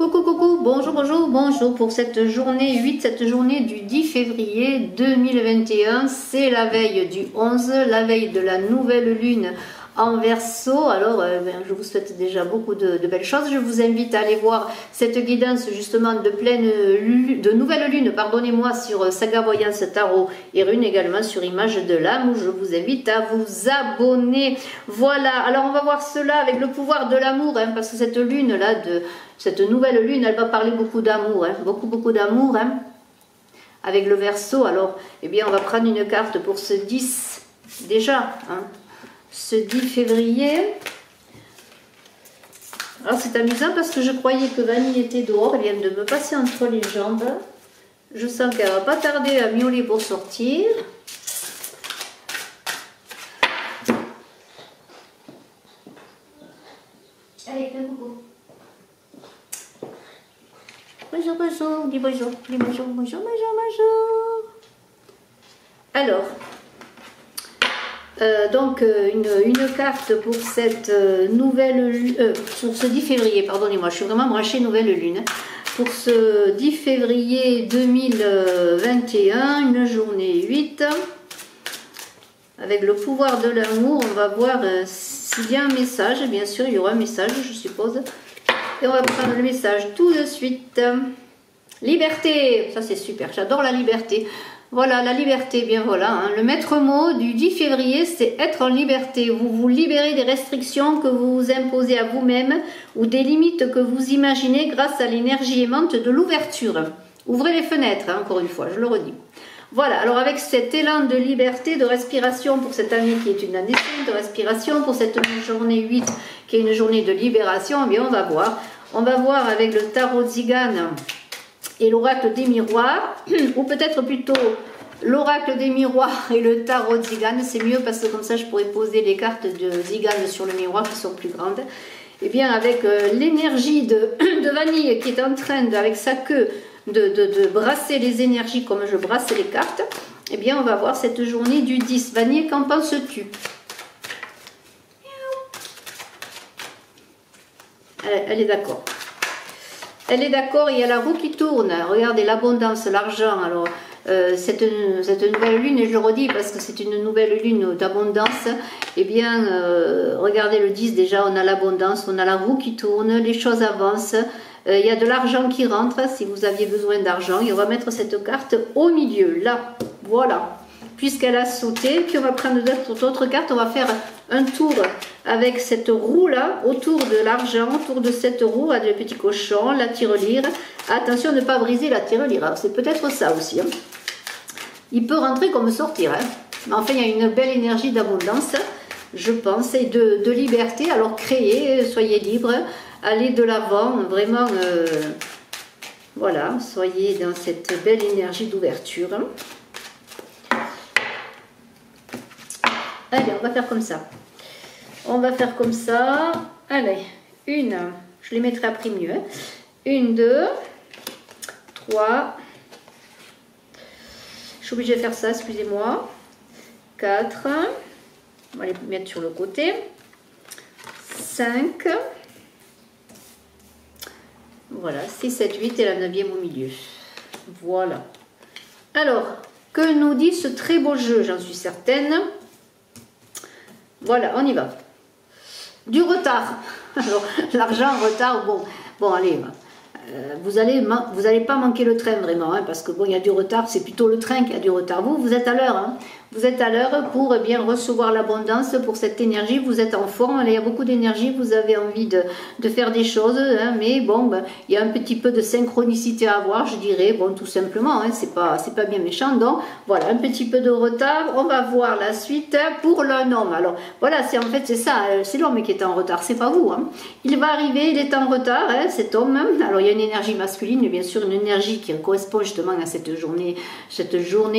Coucou, coucou, bonjour, bonjour, bonjour pour cette journée 8, cette journée du 10 février 2021. C'est la veille du 11, la veille de la nouvelle lune en Verseau. Alors, je vous souhaite déjà beaucoup de belles choses. Je vous invite à aller voir cette guidance justement de nouvelle lune, pardonnez-moi, sur Saga Voyance Tarot et Runes, également sur Image de l'âme, où je vous invite à vous abonner. Voilà, alors on va voir cela avec le pouvoir de l'amour, hein, parce que cette lune-là, cette nouvelle lune, elle va parler beaucoup d'amour, hein, beaucoup d'amour, hein, avec le Verseau. Alors, eh bien, on va prendre une carte pour ce 10, déjà, hein, ce 10 février. Alors c'est amusant parce que je croyais que Vanille était dehors, elle vient de me passer entre les jambes. Je sens qu'elle va pas tarder à miauler pour sortir. Allez, fais coucou. Bonjour, bonjour, dis bonjour, dis bonjour, bonjour, bonjour, bonjour. Alors, donc une carte pour cette nouvelle pour ce 10 février, pardonnez-moi, je suis vraiment branchée nouvelle lune. Pour ce 10 février 2021, une journée 8, avec le pouvoir de l'amour, on va voir s'il y a un message. Bien sûr, il y aura un message, je suppose. Et on va prendre le message tout de suite. Liberté, ça c'est super, j'adore la liberté. Voilà, la liberté, bien voilà, hein. Le maître mot du 10 février, c'est être en liberté. Vous vous libérez des restrictions que vous vous imposez à vous-même ou des limites que vous imaginez grâce à l'énergie aimante de l'ouverture. Ouvrez les fenêtres, hein, encore une fois, je le redis. Voilà, alors avec cet élan de liberté, de respiration pour cette année qui est une année de respiration, pour cette journée 8 qui est une journée de libération, eh bien on va voir. On va voir avec le tarot de Zigane et l'oracle des miroirs, ou peut-être plutôt l'oracle des miroirs et le tarot de Zigane, c'est mieux parce que comme ça je pourrais poser les cartes de Zigane sur le miroir qui sont plus grandes. Et bien avec l'énergie de Vanille qui est en train, avec sa queue, de brasser les énergies comme je brasse les cartes, et bien on va voir cette journée du 10. Vanille, qu'en penses-tu? Elle est d'accord. Elle est d'accord, il y a la roue qui tourne. Regardez l'abondance, l'argent. Alors, cette nouvelle lune, et je le redis parce que c'est une nouvelle lune d'abondance, eh bien, regardez le 10 déjà, on a l'abondance, on a la roue qui tourne, les choses avancent. Il y a de l'argent qui rentre, si vous aviez besoin d'argent. Et on va mettre cette carte au milieu, là. Voilà. Puisqu'elle a sauté, puis on va prendre d'autres cartes, on va faire un tour avec cette roue là, autour de l'argent, autour de cette roue, avec le petit cochon, la tirelire. Attention de ne pas briser la tirelire, c'est peut-être ça aussi. Hein. Il peut rentrer comme sortir, hein. Mais enfin il y a une belle énergie d'abondance, je pense, et de liberté. Alors créez, soyez libres, allez de l'avant, vraiment, voilà, soyez dans cette belle énergie d'ouverture. Allez, on va faire comme ça. On va faire comme ça. Allez, je les mettrai après mieux. 1, 2, 3. Je suis obligée de faire ça, excusez-moi. 4. On va les mettre sur le côté. 5. Voilà, 6, 7, 8 et la 9e au milieu. Voilà. Alors, que nous dit ce très beau jeu, j'en suis certaine. Voilà, on y va. Du retard. Alors, l'argent, retard, bon allez, vous allez pas manquer le train vraiment, hein, parce que bon, il y a du retard, c'est plutôt le train qui a du retard. Vous êtes à l'heure, hein. Vous êtes à l'heure pour bien recevoir l'abondance, pour cette énergie, vous êtes en forme, il y a beaucoup d'énergie, vous avez envie de faire des choses, hein, mais bon, il y a un petit peu de synchronicité à avoir, je dirais, bon, tout simplement, hein, c'est pas bien méchant, donc voilà, un petit peu de retard. On va voir la suite pour l'un homme. Alors voilà, en fait c'est ça, c'est l'homme qui est en retard, c'est pas vous, hein. Il va arriver, il est en retard, hein, cet homme. Alors il y a une énergie masculine, mais bien sûr une énergie qui correspond justement à cette journée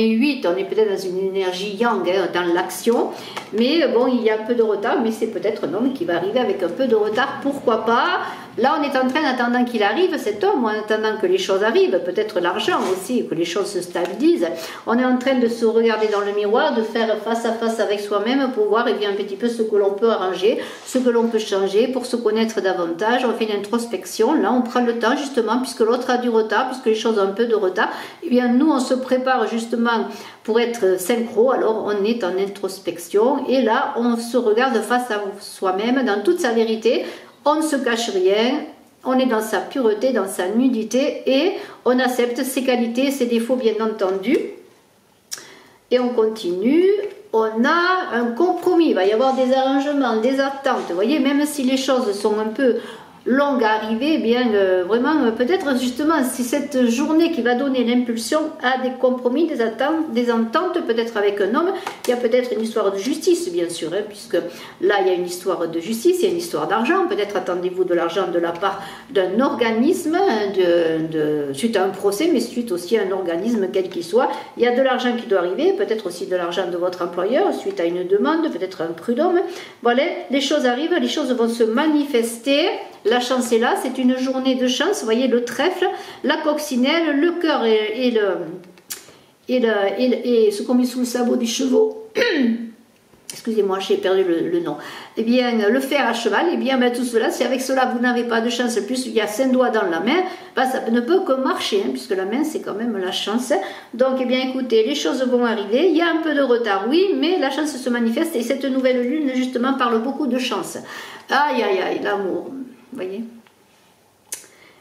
8, on est peut-être dans une énergie yang, hein, dans l'action, mais bon, il y a un peu de retard, mais c'est peut-être un homme qui va arriver avec un peu de retard, pourquoi pas, Là, on est en train, en attendant qu'il arrive, cet homme, en attendant que les choses arrivent, peut-être l'argent aussi, que les choses se stabilisent, on est en train de se regarder dans le miroir, de faire face à face avec soi-même pour voir, eh bien, un petit peu ce que l'on peut arranger, ce que l'on peut changer pour se connaître davantage. On fait une introspection. Là, on prend le temps, justement, puisque l'autre a du retard, puisque les choses ont un peu de retard. Eh bien, nous, on se prépare justement pour être synchro. Alors, on est en introspection. Et là, on se regarde face à soi-même dans toute sa vérité. On ne se cache rien. On est dans sa pureté, dans sa nudité. Et on accepte ses qualités, ses défauts, bien entendu. Et on continue. On a un compromis, il va y avoir des arrangements, des attentes. Vous voyez, même si les choses sont un peu longues à arriver, eh bien vraiment, peut-être justement, si cette journée qui va donner l'impulsion a des compromis, des attentes, des ententes, peut-être avec un homme, il y a peut-être une histoire de justice, bien sûr, hein, puisque là, il y a une histoire de justice, il y a une histoire d'argent. Peut-être attendez-vous de l'argent de la part d'un organisme, suite à un procès, mais suite aussi à un organisme, quel qu'il soit. Il y a de l'argent qui doit arriver, peut-être aussi de l'argent de votre employeur, suite à une demande, peut-être un prud'homme. Voilà, les choses arrivent, les choses vont se manifester. La chance est là, c'est une journée de chance. Vous voyez le trèfle, la coccinelle, le cœur et ce qu'on met sous le sabot des chevaux. Excusez-moi, j'ai perdu le nom. Eh bien, le fer à cheval, eh bien, tout cela, si avec cela vous n'avez pas de chance, plus il y a 5 doigts dans la main, ça ne peut que marcher, hein, puisque la main, c'est quand même la chance. Donc, eh bien, écoutez, les choses vont arriver. Il y a un peu de retard, oui, mais la chance se manifeste et cette nouvelle lune, justement, parle beaucoup de chance. Aïe, aïe, aïe, l'amour. Vous voyez?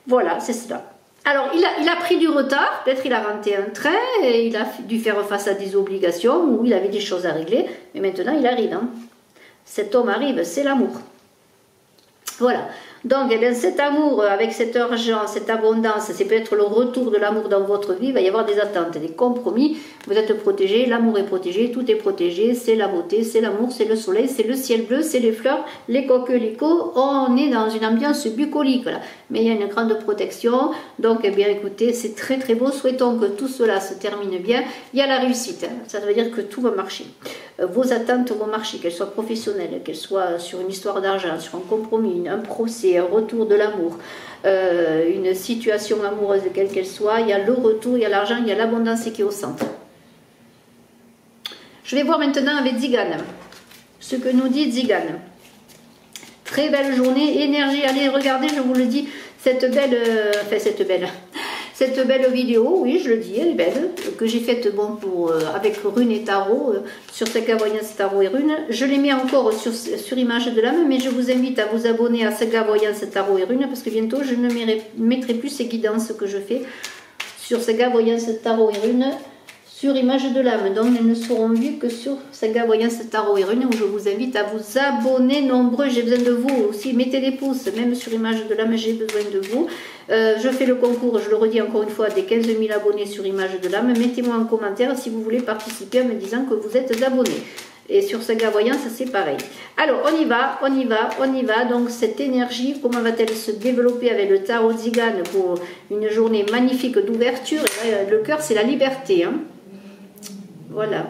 Voilà, c'est cela. Alors, il a pris du retard, peut-être il a renté un train, et il a dû faire face à des obligations, ou il avait des choses à régler, mais maintenant il arrive. Hein. Cet homme arrive, c'est l'amour. Voilà. Donc, eh bien, cet amour, avec cet argent, cette abondance, c'est peut-être le retour de l'amour dans votre vie. Il va y avoir des attentes, des compromis. Vous êtes protégé, l'amour est protégé, tout est protégé. C'est la beauté, c'est l'amour, c'est le soleil, c'est le ciel bleu, c'est les fleurs, les coquelicots. On est dans une ambiance bucolique, là. Mais il y a une grande protection. Donc, eh bien, écoutez, c'est très très beau. Souhaitons que tout cela se termine bien. Il y a la réussite. Hein. Ça veut dire que tout va marcher. Vos attentes vont marcher, qu'elles soient professionnelles, qu'elles soient sur une histoire d'argent, sur un compromis, un procès, un retour de l'amour, une situation amoureuse quelle qu'elle soit. Il y a le retour, il y a l'argent, il y a l'abondance qui est au centre. Je vais voir maintenant avec Zigane, ce que nous dit Zigane. Très belle journée, énergie, allez regardez, je vous le dis, cette belle vidéo, oui je le dis, elle est belle, que j'ai faite bon, avec Runes et Tarot, sur Saga Voyance Tarot et Runes. Je l'ai mis encore sur Image de l'âme, mais je vous invite à vous abonner à Saga Voyance Tarot et Runes, parce que bientôt je ne mettrai plus ces guidances que je fais sur Saga Voyance Tarot et Runes, sur Image de l'âme. Donc elles ne seront vues que sur Saga Voyance Tarot et Runes, où je vous invite à vous abonner nombreux. J'ai besoin de vous aussi, mettez des pouces, même sur Image de l'âme, j'ai besoin de vous. Je fais le concours, je le redis encore une fois, des 15 000 abonnés sur Image de l'âme. Mettez-moi en commentaire si vous voulez participer en me disant que vous êtes abonné. Et sur Saga Voyance, c'est pareil. Alors, on y va, on y va, on y va. Donc, cette énergie, comment va-t-elle se développer avec le tarot de Zigane pour une journée magnifique d'ouverture? Le cœur, c'est la liberté. Hein. Voilà.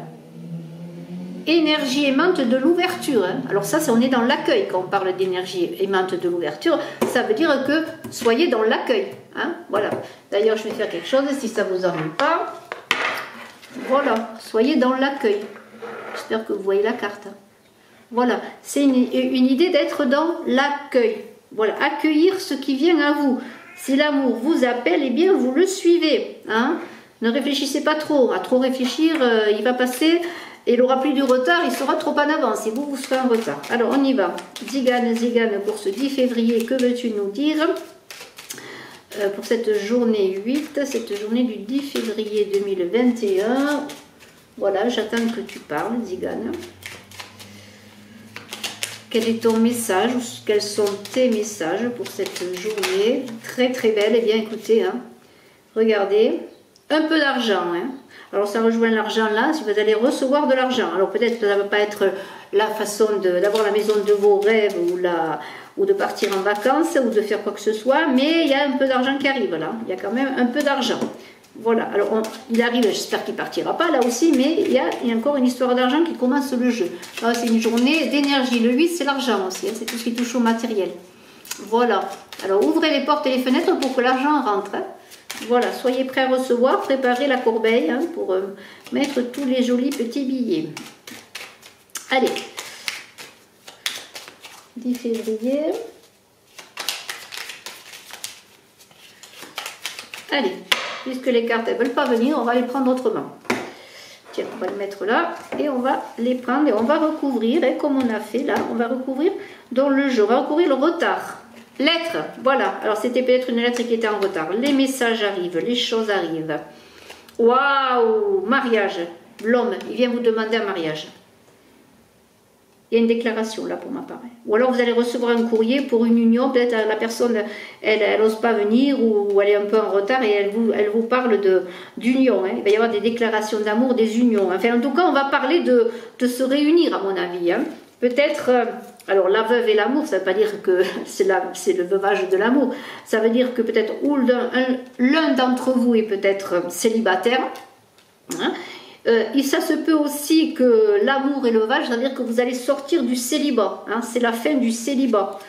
Énergie aimante de l'ouverture. Hein. Alors ça, on est dans l'accueil quand on parle d'énergie aimante de l'ouverture. Ça veut dire que soyez dans l'accueil. Hein. Voilà. D'ailleurs, je vais faire quelque chose si ça ne vous ennuie pas. Voilà. Soyez dans l'accueil. J'espère que vous voyez la carte. Voilà. C'est une idée d'être dans l'accueil. Voilà. Accueillir ce qui vient à vous. Si l'amour vous appelle, eh bien, vous le suivez. Hein. Ne réfléchissez pas trop. À trop réfléchir, il va passer... Et il aura plus du retard, il sera trop en avance et vous, vous serez en retard. Alors, on y va. Zigane, pour ce 10 février, que veux-tu nous dire pour cette journée 8, cette journée du 10 février 2021. Voilà, j'attends que tu parles, Zigane. Quel est ton message? Quels sont tes messages pour cette journée? Très, très belle. Eh bien, écoutez, hein, regardez. Un peu d'argent, hein. Alors ça rejoint l'argent là, si vous allez recevoir de l'argent. Alors peut-être que ça ne va pas être la façon d'avoir la maison de vos rêves ou de partir en vacances ou de faire quoi que ce soit, mais il y a un peu d'argent qui arrive là. Il y a quand même un peu d'argent. Voilà, alors il arrive, j'espère qu'il ne partira pas là aussi, mais il y a encore une histoire d'argent qui commence le jeu. C'est une journée d'énergie. Le 8, c'est l'argent aussi, hein, c'est tout ce qui touche au matériel. Voilà. Alors ouvrez les portes et les fenêtres pour que l'argent rentre. Hein. Voilà, soyez prêts à recevoir, préparez la corbeille hein, pour mettre tous les jolis petits billets. Allez, 10 février. Allez, puisque les cartes ne veulent pas venir, on va les prendre autrement. Tiens, on va les mettre là et on va les prendre et on va recouvrir, et comme on a fait là, on va recouvrir dans le jeu, on va recouvrir le retard. Lettre, voilà, alors c'était peut-être une lettre qui était en retard. Les messages arrivent, les choses arrivent. Waouh, mariage, l'homme, il vient vous demander un mariage. Il y a une déclaration là pour ma part. Ou alors vous allez recevoir un courrier pour une union, peut-être la personne, elle n'ose pas venir ou elle est un peu en retard et elle vous parle d'union. Hein. Il va y avoir des déclarations d'amour, des unions. Enfin, en tout cas, on va parler de se réunir à mon avis. Hein. Peut-être, alors la veuve et l'amour, ça ne veut pas dire que c'est le veuvage de l'amour. Ça veut dire que peut-être l'un d'entre vous est peut-être célibataire. Hein. Et ça se peut aussi que l'amour et le veuvage, c'est-à-dire que vous allez sortir du célibat. Hein, c'est la fin du célibat.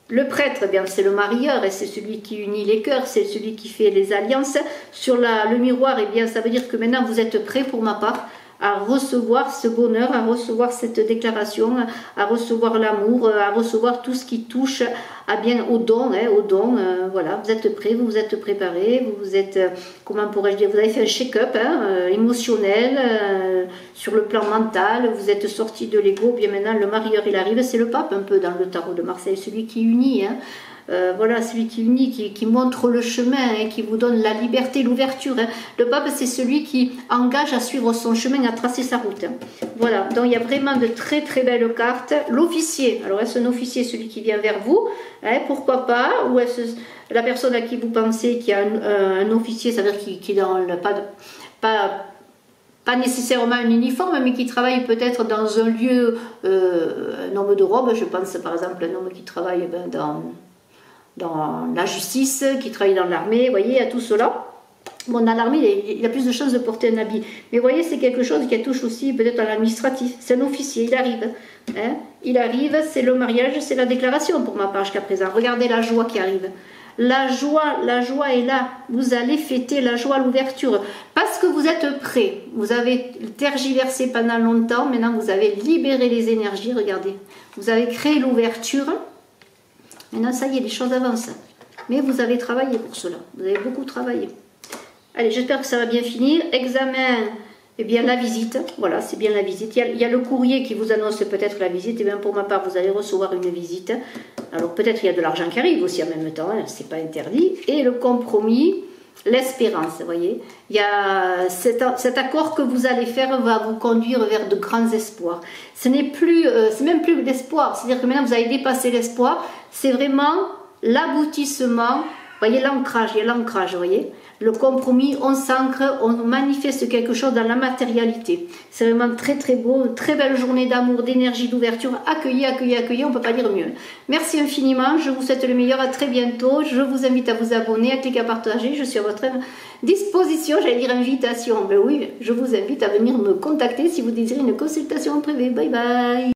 Le prêtre, eh bien, c'est le marieur et c'est celui qui unit les cœurs, c'est celui qui fait les alliances. Sur le miroir, eh bien, ça veut dire que maintenant vous êtes prêts pour ma part à recevoir ce bonheur, à recevoir cette déclaration, à recevoir l'amour, à recevoir tout ce qui touche au don, hein, voilà, vous êtes prêts, vous vous êtes préparés, vous êtes, comment pourrais-je dire, vous avez fait un check-up hein, émotionnel, sur le plan mental, vous êtes sortis de l'ego, bien maintenant le marieur il arrive, c'est le pape un peu dans le tarot de Marseille, celui qui unit, hein. Voilà, celui qui unit, qui montre le chemin, hein, qui vous donne la liberté, l'ouverture. Hein. Le pape, c'est celui qui engage à suivre son chemin, à tracer sa route. Hein. Voilà, donc il y a vraiment de très très belles cartes. L'officier, alors est-ce un officier, celui qui vient vers vous, hein, pourquoi pas, ou est-ce la personne à qui vous pensez qui a un officier, ça veut dire qui est dans le pas nécessairement un uniforme, mais qui travaille peut-être dans un lieu, un homme de robe, je pense par exemple un homme qui travaille dans la justice, qui travaille dans l'armée, vous voyez, il y a tout cela. Bon, dans l'armée, il a plus de chances de porter un habit. Mais vous voyez, c'est quelque chose qui touche aussi peut-être à l'administratif. C'est un officier, il arrive. Hein, il arrive, c'est le mariage, c'est la déclaration pour ma part jusqu'à présent. Regardez la joie qui arrive. La joie est là. Vous allez fêter la joie, l'ouverture. Parce que vous êtes prêts. Vous avez tergiversé pendant longtemps. Maintenant, vous avez libéré les énergies. Regardez. Vous avez créé l'ouverture. Maintenant, ça y est, les choses avancent. Mais vous avez travaillé pour cela. Vous avez beaucoup travaillé. Allez, j'espère que ça va bien finir. Examen, eh bien, la visite. Voilà, c'est bien la visite. Il y a le courrier qui vous annonce peut-être la visite. Eh bien, pour ma part, vous allez recevoir une visite. Alors, peut-être il y a de l'argent qui arrive aussi en même temps. Hein, c'est pas interdit. Et le compromis, l'espérance, vous voyez. Il y a cet accord que vous allez faire va vous conduire vers de grands espoirs. Ce n'est plus, c'est même plus l'espoir. C'est-à-dire que maintenant, vous avez dépassé l'espoir. C'est vraiment l'aboutissement. Vous voyez l'ancrage, il y a l'ancrage, vous voyez. Le compromis, on s'ancre, on manifeste quelque chose dans la matérialité. C'est vraiment très très beau, une très belle journée d'amour, d'énergie, d'ouverture. Accueillez, accueillez, accueillez, on ne peut pas dire mieux. Merci infiniment, je vous souhaite le meilleur, à très bientôt. Je vous invite à vous abonner, à cliquer à partager. Je suis à votre disposition, j'allais dire invitation. Ben oui, je vous invite à venir me contacter si vous désirez une consultation privée. Bye bye.